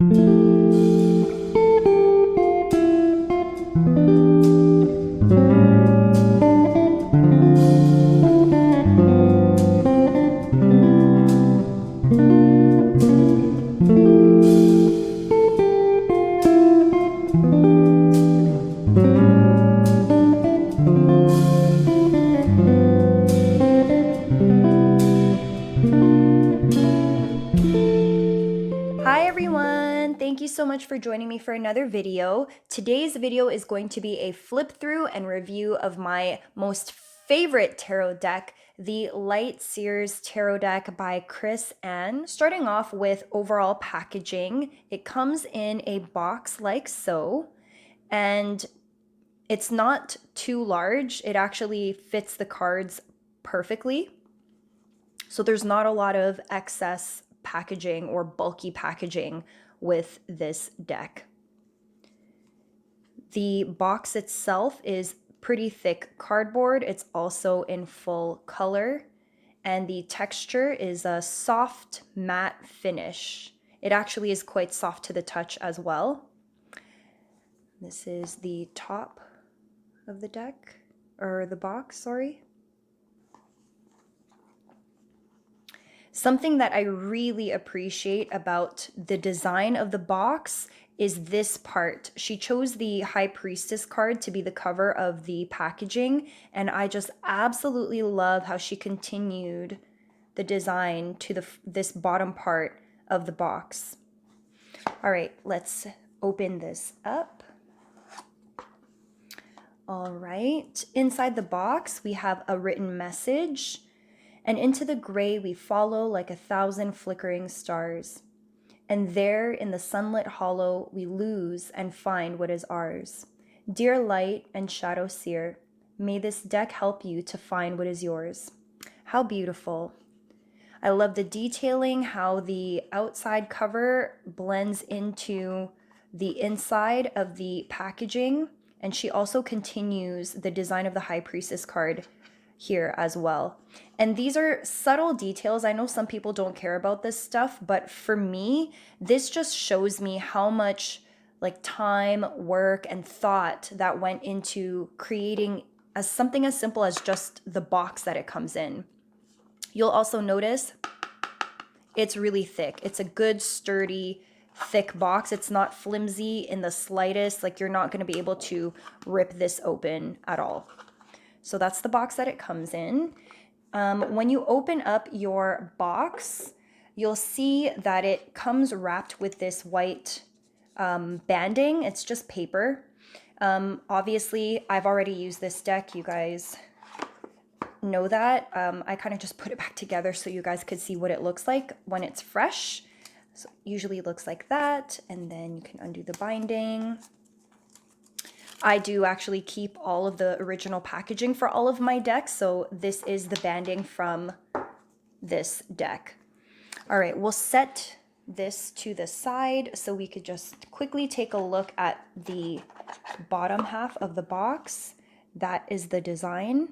Hi everyone! Thank you so much for joining me for another video. Today's video is going to be a flip through and review of my most favorite tarot deck, the Light Seers Tarot Deck by Chris Ann. Starting off with overall packaging, it comes in a box like so, and it's not too large. It actually fits the cards perfectly. So there's not a lot of excess packaging or bulky packaging with this deck. The box itself is pretty thick cardboard. It's also in full color, and the texture is a soft matte finish. It actually is quite soft to the touch as well. This is the top of the deck, or the box, sorry. Something that I really appreciate about the design of the box is this part. She chose the High Priestess card to be the cover of the packaging, and I just absolutely love how she continued the design to this bottom part of the box. All right, let's open this up. All right, inside the box we have a written message. And into the gray we follow like 1,000 flickering stars. And there in the sunlit hollow we lose and find what is ours. Dear light and shadow seer, may this deck help you to find what is yours. How beautiful. I love the detailing, how the outside cover blends into the inside of the packaging. And she also continues the design of the High Priestess card here as well. And these are subtle details. I know some people don't care about this stuff, but for me, this just shows me how much like time, work, and thought that went into creating something as simple as just the box that it comes in. You'll also notice it's really thick. It's a good, sturdy, thick box. It's not flimsy in the slightest. Like, you're not going to be able to rip this open at all. So that's the box that it comes in. When you open up your box, you'll see that it comes wrapped with this white banding. It's just paper. Obviously, I've already used this deck. You guys know that. I kind of just put it back together so you guys could see what it looks like when it's fresh. So it usually looks like that. And then you can undo the binding. I do actually keep all of the original packaging for all of my decks, so this is the banding from this deck. All right, we'll set this to the side so we could just quickly take a look at the bottom half of the box. That is the design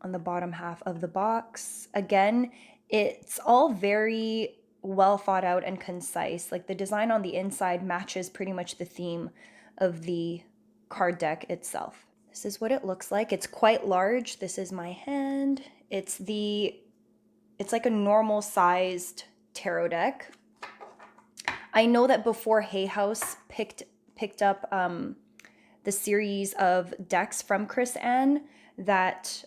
on the bottom half of the box. Again, it's all very well thought out and concise. Like, the design on the inside matches pretty much the theme of the card deck itself. This is what it looks like. It's quite large. This is my hand. It's like a normal sized tarot deck. I know that before Hay House picked up the series of decks from Chris Ann, that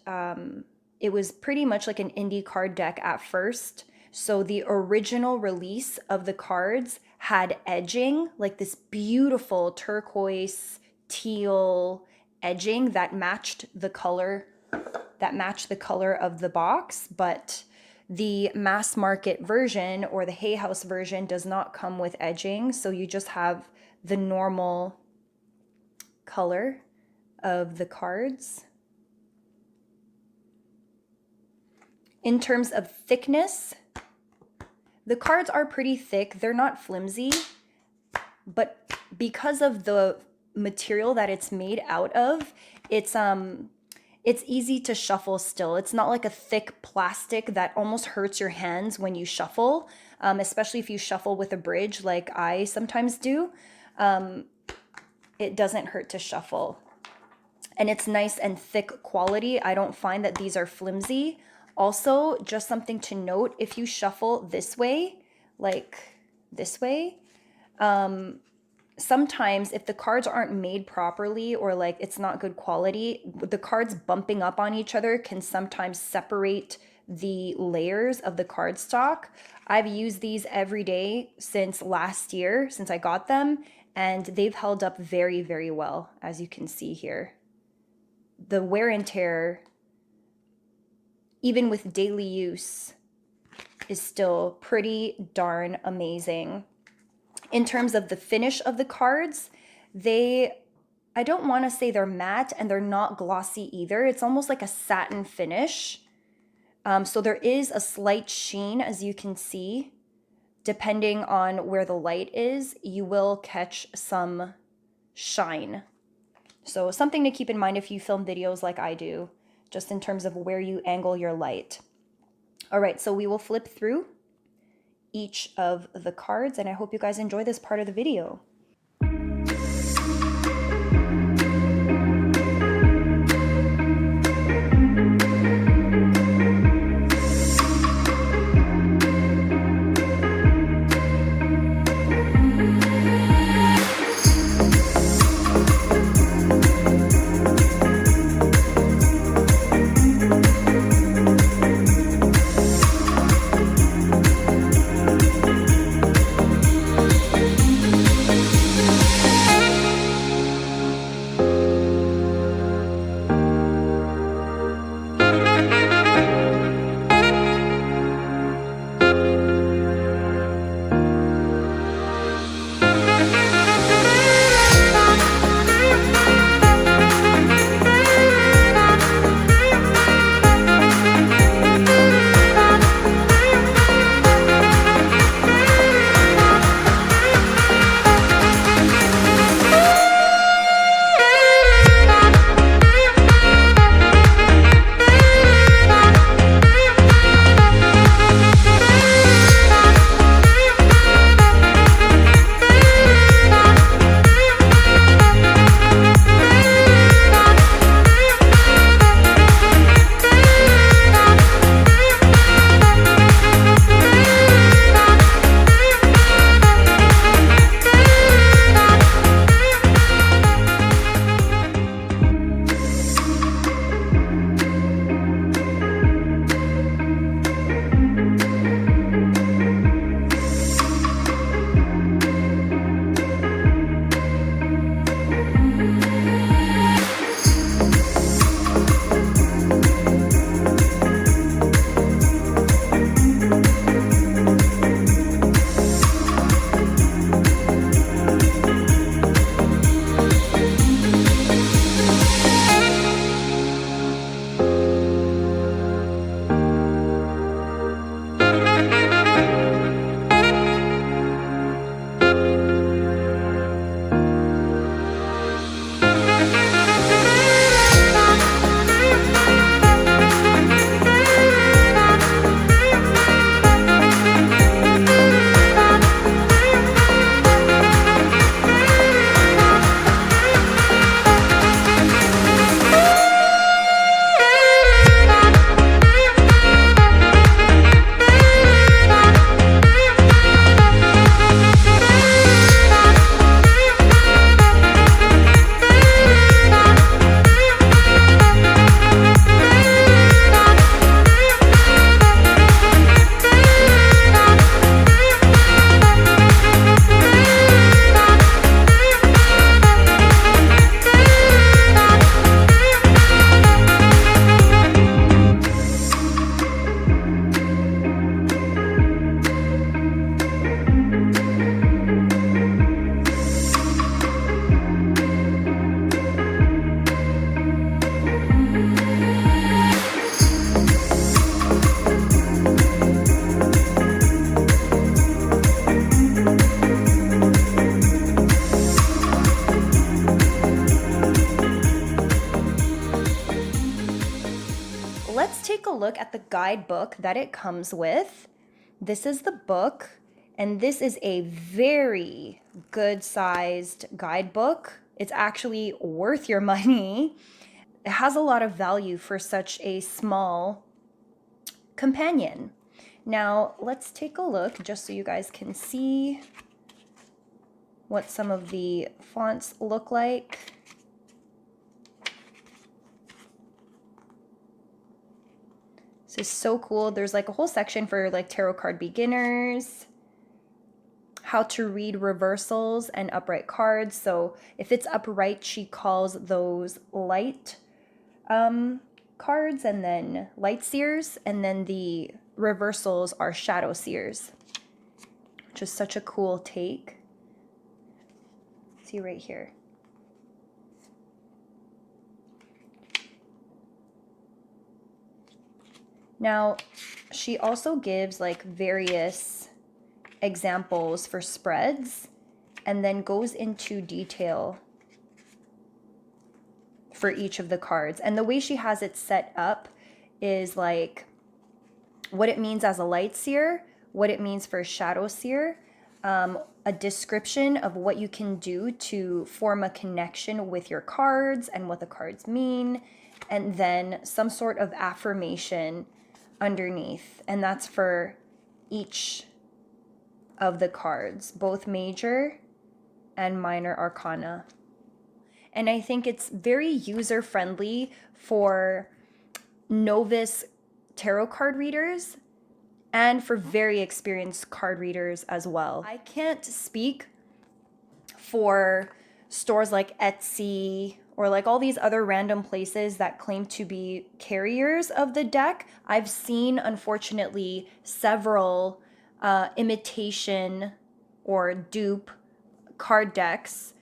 it was pretty much like an indie card deck at first. So the original release of the cards had edging, like this beautiful turquoise teal edging that matched the color of the box, but the mass market version or the Hay House version does not come with edging, so you just have the normal color of the cards. In terms of thickness, the cards are pretty thick. They're not flimsy, but because of the material that it's made out of, it's easy to shuffle still. It's not like a thick plastic that almost hurts your hands when you shuffle. especially if you shuffle with a bridge like I sometimes do. It doesn't hurt to shuffle. And it's nice and thick quality. I don't find that these are flimsy. Also, just something to note, if you shuffle this way, like this way, sometimes if the cards aren't made properly or like it's not good quality, the cards bumping up on each other can sometimes separate the layers of the cardstock. I've used these every day since last year, since I got them, and they've held up very, very well, as you can see here. The wear and tear, even with daily use, is still pretty darn amazing. In terms of the finish of the cards, I don't want to say they're matte, and they're not glossy either. It's almost like a satin finish. So there is a slight sheen, as you can see. Depending on where the light is, you will catch some shine. So something to keep in mind if you film videos like I do, just in terms of where you angle your light. All right, so we will flip through each of the cards, and I hope you guys enjoy this part of the video. Let's take a look at the guidebook that it comes with. This is the book, and this is a very good-sized guidebook. It's actually worth your money. It has a lot of value for such a small companion. Now, let's take a look just so you guys can see what some of the fonts look like. This is so cool. There's like a whole section for like tarot card beginners, how to read reversals and upright cards. So if it's upright, she calls those light cards, and then light seers, and then the reversals are shadow seers, which is such a cool take. See right here. Now, she also gives like various examples for spreads and then goes into detail for each of the cards. And the way she has it set up is like what it means as a light seer, what it means for a shadow seer, a description of what you can do to form a connection with your cards and what the cards mean, and then some sort of affirmation underneath. And that's for each of the cards, both major and minor arcana. And I think it's very user-friendly for novice tarot card readers and for very experienced card readers as well. I can't speak for stores like Etsy or like all these other random places that claim to be carriers of the deck. I've seen, unfortunately, several imitation or dupe card decks,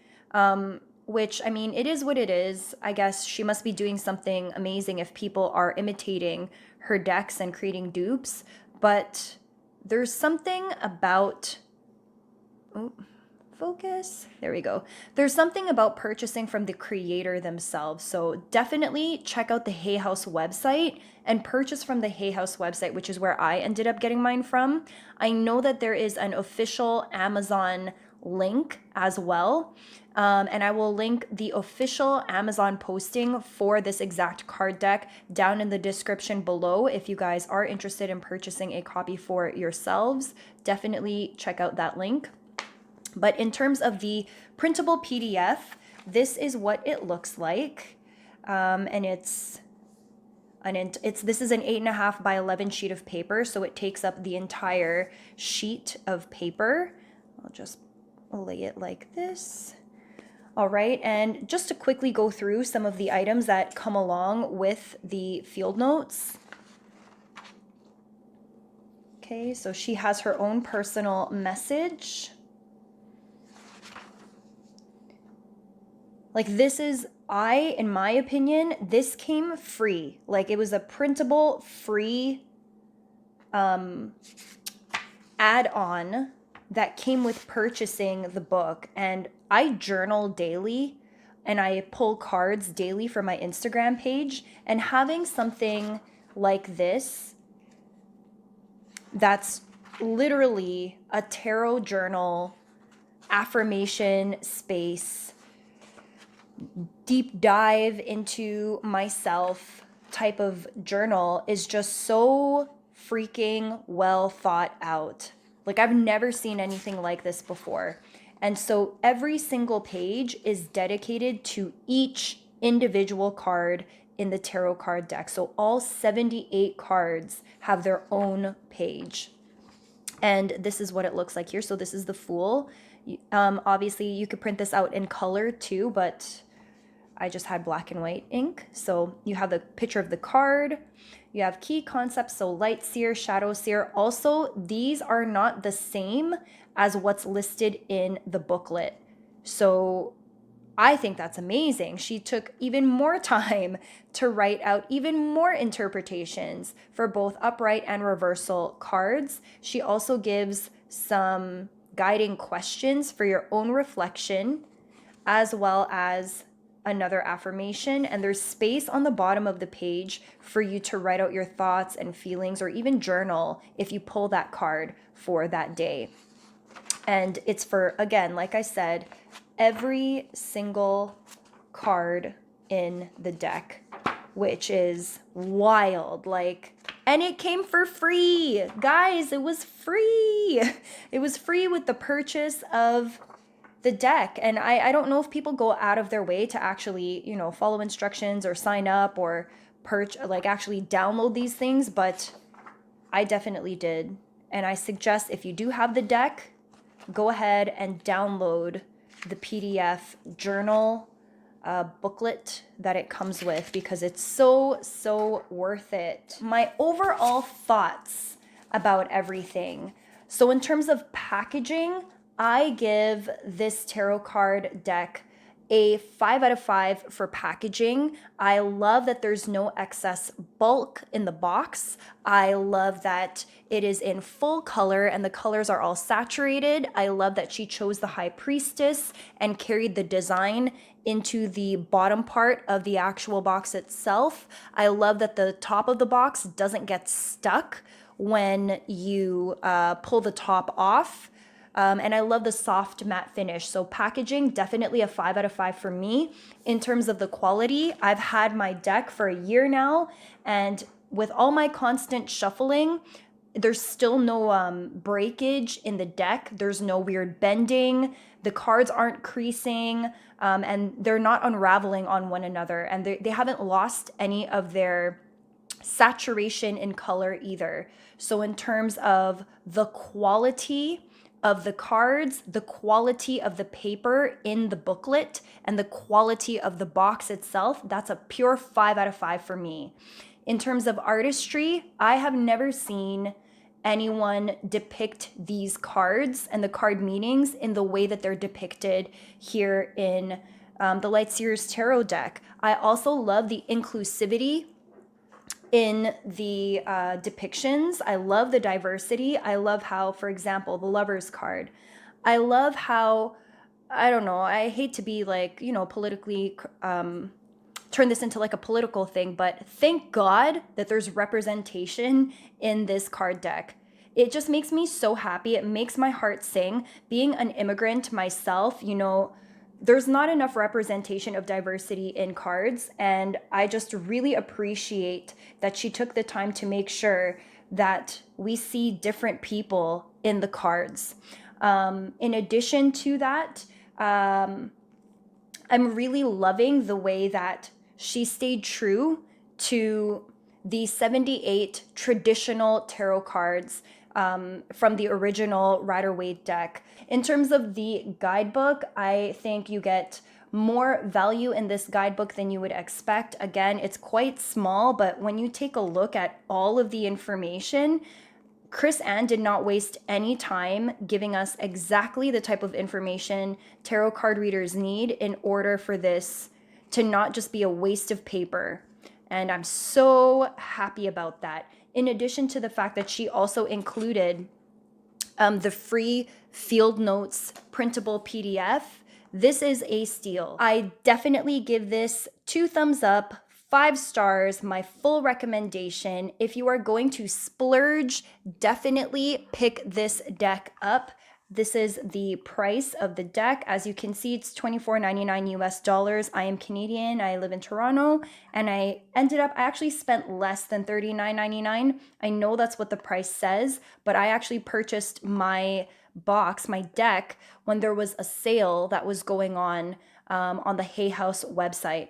which, I mean, it is what it is. I guess she must be doing something amazing if people are imitating her decks and creating dupes. But there's something about... Oh, focus. There we go. There's something about purchasing from the creator themselves. So definitely check out the Hay House website and purchase from the Hay House website, which is where I ended up getting mine from. I know that there is an official Amazon link as well. And I will link the official Amazon posting for this exact card deck down in the description below. If you guys are interested in purchasing a copy for yourselves, definitely check out that link. But in terms of the printable PDF, this is what it looks like. And this is an 8.5 by 11 sheet of paper, so it takes up the entire sheet of paper. I'll just lay it like this. All right, and just to quickly go through some of the items that come along with the field notes. Okay, so she has her own personal message. Like this is, in my opinion, this came free. Like it was a printable free add-on that came with purchasing the book. And I journal daily and I pull cards daily for my Instagram page. And having something like this, that's literally a tarot journal, affirmation space, deep dive into myself type of journal is just so freaking well thought out. Like I've never seen anything like this before. And so every single page is dedicated to each individual card in the tarot card deck. So all 78 cards have their own page. And this is what it looks like here. So this is the Fool. Obviously you could print this out in color too, but I just had black and white ink. So you have the picture of the card. You have key concepts, so light seer, shadow seer. Also, these are not the same as what's listed in the booklet. So I think that's amazing. She took even more time to write out even more interpretations for both upright and reversal cards. She also gives some guiding questions for your own reflection, as well as another affirmation, and there's space on the bottom of the page for you to write out your thoughts and feelings, or even journal if you pull that card for that day. And it's for, again, like I said, every single card in the deck, which is wild. Like, and it came for free. Guys, it was free. It was free with the purchase of the deck. And I don't know if people go out of their way to actually, you know, follow instructions or sign up or actually download these things, but I definitely did. And I suggest if you do have the deck, go ahead and download the PDF journal booklet that it comes with, because it's so worth it. My overall thoughts about everything. So in terms of packaging, I give this tarot card deck a 5 out of 5 for packaging. I love that there's no excess bulk in the box. I love that it is in full color and the colors are all saturated. I love that she chose the High Priestess and carried the design into the bottom part of the actual box itself. I love that the top of the box doesn't get stuck when you pull the top off. And I love the soft matte finish. So packaging, definitely a 5 out of 5 for me. In terms of the quality, I've had my deck for a year now, and with all my constant shuffling, there's still no breakage in the deck. There's no weird bending. The cards aren't creasing, and they're not unraveling on one another. And they haven't lost any of their saturation in color either. So in terms of the quality of the cards, the quality of the paper in the booklet, and the quality of the box itself, that's a pure 5 out of 5 for me. In terms of artistry, I have never seen anyone depict these cards and the card meanings in the way that they're depicted here in the Light Seers Tarot deck. I also love the inclusivity in the depictions. I love the diversity. I love how, for example, the Lover's card. I love how, I don't know, I hate to be like, you know, politically, turn this into like a political thing, but thank God that there's representation in this card deck. It just makes me so happy. It makes my heart sing. Being an immigrant myself, you know, there's not enough representation of diversity in cards, and I just really appreciate that she took the time to make sure that we see different people in the cards. In addition to that, I'm really loving the way that she stayed true to the 78 traditional tarot cards from the original Rider-Waite deck. In terms of the guidebook, I think you get more value in this guidebook than you would expect. Again, it's quite small, but when you take a look at all of the information, Chris Ann did not waste any time giving us exactly the type of information tarot card readers need in order for this to not just be a waste of paper. And I'm so happy about that. In addition to the fact that she also included the free field notes printable PDF, this is a steal. I definitely give this 2 thumbs up, 5 stars, my full recommendation. If you are going to splurge, definitely pick this deck up. This is the price of the deck. As you can see, it's $24.99 US dollars. I am Canadian, I live in Toronto, and I actually spent less than $39.99. I know that's what the price says, but I actually purchased my box, my deck, when there was a sale that was going on the Hay House website.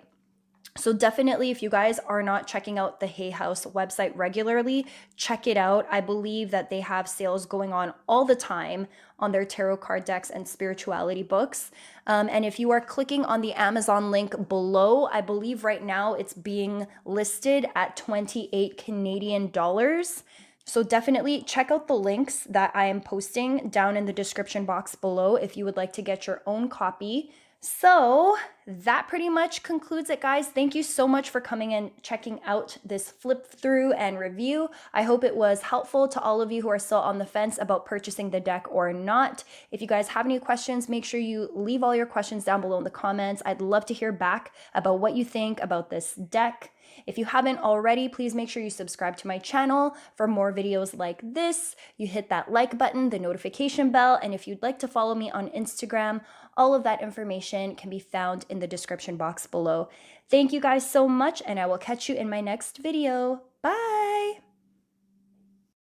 So definitely, if you guys are not checking out the Hay House website regularly, check it out. I believe that they have sales going on all the time on their tarot card decks and spirituality books. And if you are clicking on the Amazon link below, I believe right now it's being listed at 28 Canadian dollars. So definitely check out the links that I am posting down in the description box below if you would like to get your own copy. So that pretty much concludes it, guys. Thank you so much for coming and checking out this flip through and review. I hope it was helpful to all of you who are still on the fence about purchasing the deck or not. If you guys have any questions, make sure you leave all your questions down below in the comments. I'd love to hear back about what you think about this deck. If you haven't already, please make sure you subscribe to my channel for more videos like this. You hit that like button, the notification bell, and if you'd like to follow me on Instagram, all of that information can be found in the description box below. Thank you guys so much, and I will catch you in my next video. Bye!